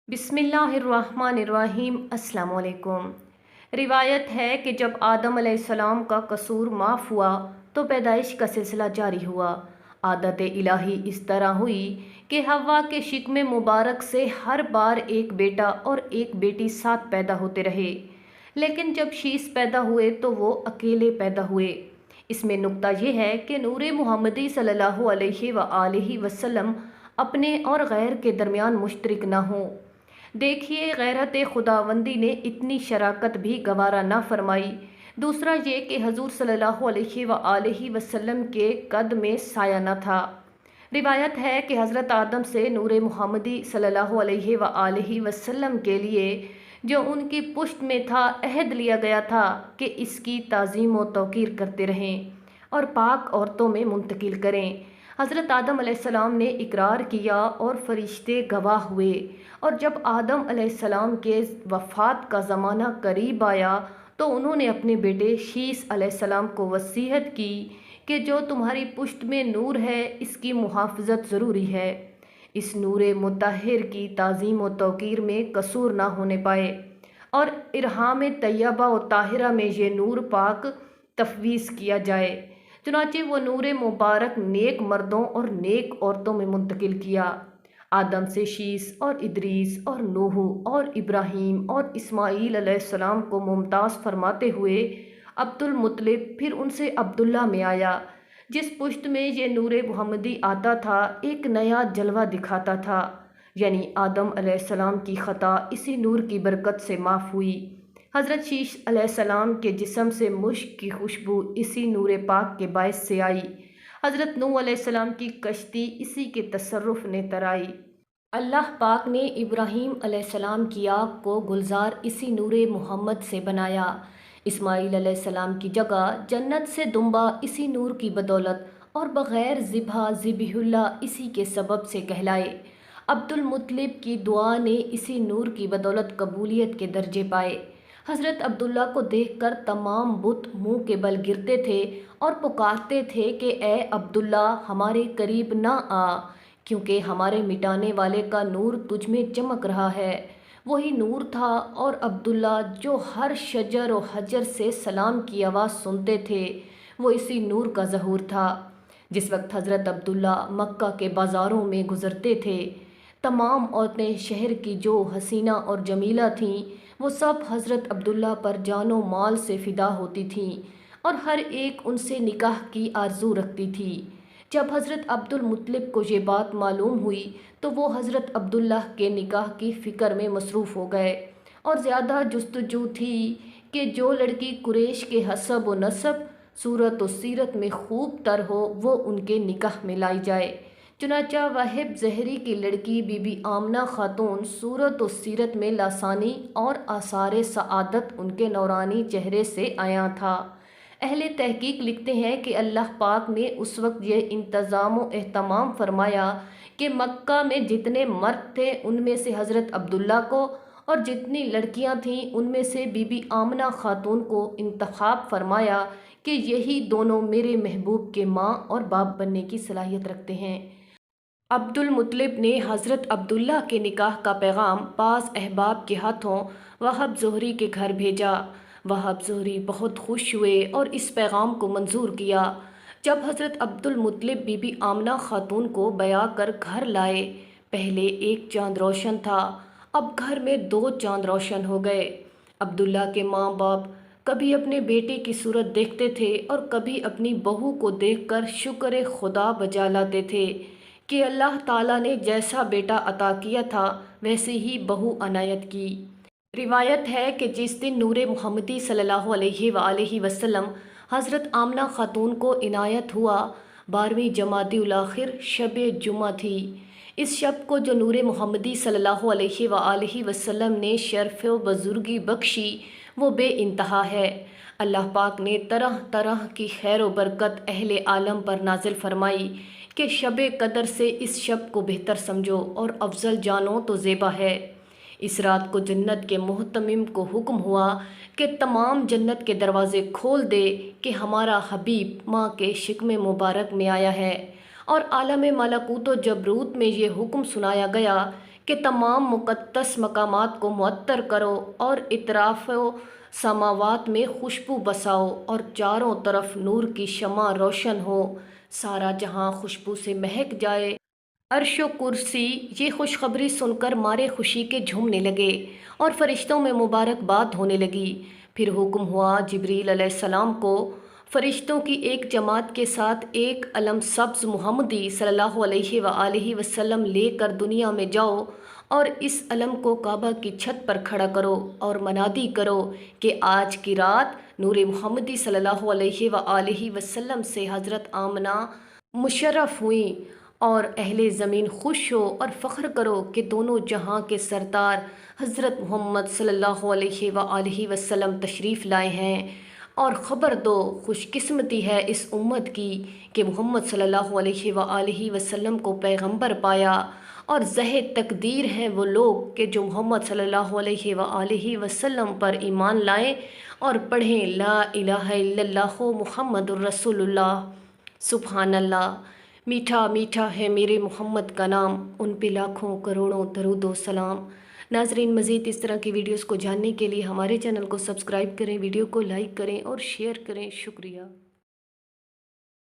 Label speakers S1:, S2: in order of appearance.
S1: بسم اللہ الرحمن الرحیم۔ السلام علیکم۔ روایت ہے کہ جب آدم علیہ السلام کا قصور معاف ہوا تو پیدائش کا سلسلہ جاری ہوا۔ عادت الہی اس طرح ہوئی کہ حوا کے شکم مبارک سے ہر بار ایک بیٹا اور ایک بیٹی ساتھ پیدا ہوتے رہے، لیکن جب شیس پیدا ہوئے تو وہ اکیلے پیدا ہوئے۔ اس میں نکتہ یہ ہے کہ نور محمدی صلی اللہ علیہ وآلہ وسلم اپنے اور غیر کے درمیان مشترک نہ ہوں۔ دیکھیے، غیرت خداوندی نے اتنی شراکت بھی گوارا نہ فرمائی۔ دوسرا یہ کہ حضور صلی اللہ علیہ وآلہ وسلم کے قد میں سایہ نہ تھا۔ روایت ہے کہ حضرت آدم سے نور محمدی صلی اللہ علیہ وآلہ وسلم کے لیے جو ان کی پشت میں تھا عہد لیا گیا تھا کہ اس کی تعظیم و توقیر کرتے رہیں اور پاک عورتوں میں منتقل کریں۔ حضرت آدم علیہ السلام نے اقرار کیا اور فرشتے گواہ ہوئے، اور جب آدم علیہ السلام کے وفات کا زمانہ قریب آیا تو انہوں نے اپنے بیٹے شیس علیہ السلام کو وصیت کی کہ جو تمہاری پشت میں نور ہے اس کی محافظت ضروری ہے، اس نور مطہر کی تعظیم و توقیر میں قصور نہ ہونے پائے، اور ارحام طیبہ و طاہرہ میں یہ نور پاک تفویض کیا جائے۔ چنانچہ وہ نور مبارک نیک مردوں اور نیک عورتوں میں منتقل کیا۔ آدم سے شیس اور ادریس اور نوح اور ابراہیم اور اسماعیل علیہ السلام کو ممتاز فرماتے ہوئے عبد المطلب پھر ان سے عبداللہ میں آیا، جس پشت میں یہ نور محمدی آتا تھا ایک نیا جلوہ دکھاتا تھا، یعنی آدم علیہ السلام کی خطا اسی نور کی برکت سے معاف ہوئی۔ حضرت شیس علیہ السلام کے جسم سے مشک کی خوشبو اسی نور پاک کے باعث سے آئی۔ حضرت نوح علیہ السلام کی کشتی اسی کے تصرف نے ترائی۔ اللہ پاک نے ابراہیم علیہ السلام کی آگ کو گلزار اسی نور محمد سے بنایا۔ اسماعیل علیہ السلام کی جگہ جنت سے دمبا اسی نور کی بدولت اور بغیر ذبح اللہ اسی کے سبب سے کہلائے۔ عبد المطلب کی دعا نے اسی نور کی بدولت قبولیت کے درجے پائے۔ حضرت عبداللہ کو دیکھ کر تمام بت منہ کے بل گرتے تھے اور پکارتے تھے کہ اے عبداللہ ہمارے قریب نہ آ، کیونکہ ہمارے مٹانے والے کا نور تجھ میں چمک رہا ہے۔ وہی نور تھا، اور عبداللہ جو ہر شجر و حجر سے سلام کی آواز سنتے تھے وہ اسی نور کا ظہور تھا۔ جس وقت حضرت عبداللہ مکہ کے بازاروں میں گزرتے تھے، تمام عورتیں شہر کی جو حسینہ اور جمیلہ تھیں وہ سب حضرت عبداللہ پر جان و مال سے فدا ہوتی تھیں، اور ہر ایک ان سے نکاح کی آرزو رکھتی تھی۔ جب حضرت عبد المطلب کو یہ بات معلوم ہوئی تو وہ حضرت عبداللہ کے نکاح کی فکر میں مصروف ہو گئے، اور زیادہ جستجو تھی کہ جو لڑکی قریش کے حسب و نسب، صورت و سیرت میں خوب تر ہو وہ ان کے نکاح میں لائی جائے۔ چنانچہ وہب زہری کی لڑکی بی بی آمنہ خاتون صورت و سیرت میں لاسانی اور آثار سعادت ان کے نورانی چہرے سے عیاں تھا۔ اہل تحقیق لکھتے ہیں کہ اللہ پاک نے اس وقت یہ انتظام و اہتمام فرمایا کہ مکہ میں جتنے مرد تھے ان میں سے حضرت عبداللہ کو، اور جتنی لڑکیاں تھیں ان میں سے بی بی آمنہ خاتون کو انتخاب فرمایا کہ یہی دونوں میرے محبوب کے ماں اور باپ بننے کی صلاحیت رکھتے ہیں۔ عبد المطلب نے حضرت عبداللہ کے نکاح کا پیغام بعض احباب کے ہاتھوں وہب زہری کے گھر بھیجا۔ وہب زہری بہت خوش ہوئے اور اس پیغام کو منظور کیا۔ جب حضرت عبد المطلب بی بی آمنہ خاتون کو بیاہ کر گھر لائے، پہلے ایک چاند روشن تھا، اب گھر میں 2 چاند روشن ہو گئے۔ عبداللہ کے ماں باپ کبھی اپنے بیٹے کی صورت دیکھتے تھے اور کبھی اپنی بہو کو دیکھ کر شکر خدا بجا لاتے تھے کہ اللہ تعالیٰ نے جیسا بیٹا عطا کیا تھا ویسے ہی بہو عنایت کی۔ روایت ہے کہ جس دن نور محمدی صلی اللہ علیہ وآلہ وسلم حضرت آمنہ خاتون کو عنایت ہوا، 12ویں جمادی الاخر شب جمعہ تھی۔ اس شب کو جو نور محمدی صلی اللہ علیہ وآلہ وسلم نے شرف و بزرگی بخشی وہ بے انتہا ہے۔ اللہ پاک نے طرح طرح کی خیر و برکت اہل عالم پر نازل فرمائی کہ شب قدر سے اس شب کو بہتر سمجھو اور افضل جانو تو زیبا ہے۔ اس رات کو جنت کے محتمم کو حکم ہوا کہ تمام جنت کے دروازے کھول دے کہ ہمارا حبیب ماں کے شکم مبارک میں آیا ہے، اور عالم ملکوت و جبروت میں یہ حکم سنایا گیا کہ تمام مقدس مقامات کو معطر کرو اور اطراف و سماوات میں خوشبو بساؤ اور چاروں طرف نور کی شمع روشن ہو، سارا جہاں خوشبو سے مہک جائے۔ عرش و کرسی یہ خوشخبری سن کر مارے خوشی کے جھومنے لگے اور فرشتوں میں مبارکباد ہونے لگی۔ پھر حکم ہوا جبریل علیہ السلام کو فرشتوں کی ایک جماعت کے ساتھ ایک علم سبز محمدی صلی اللہ علیہ وآلہ وسلم لے کر دنیا میں جاؤ اور اس علم کو کعبہ کی چھت پر کھڑا کرو اور منادی کرو کہ آج کی رات نور محمدی صلی اللہ علیہ وآلہ وسلم سے حضرت آمنہ مشرف ہوئیں، اور اہل زمین خوش ہو اور فخر کرو کہ دونوں جہاں کے سردار حضرت محمد صلی اللہ علیہ وآلہ وسلم تشریف لائے ہیں، اور خبر دو خوش قسمتی ہے اس امت کی کہ محمد صلی اللہ علیہ وآلہ وسلم کو پیغمبر پایا، اور زہ تقدیر ہیں وہ لوگ کہ جو محمد صلی اللہ علیہ وآلہ وسلم پر ایمان لائیں اور پڑھیں لا الہ الا اللہ محمد الرسول اللہ۔ سبحان اللہ، میٹھا میٹھا ہے میرے محمد کا نام، ان پہ لاکھوں کروڑوں درود و سلام۔ ناظرین، مزید اس طرح کی ویڈیوز کو جاننے کے لیے ہمارے چینل کو سبسکرائب کریں، ویڈیو کو لائک کریں اور شیئر کریں۔ شکریہ۔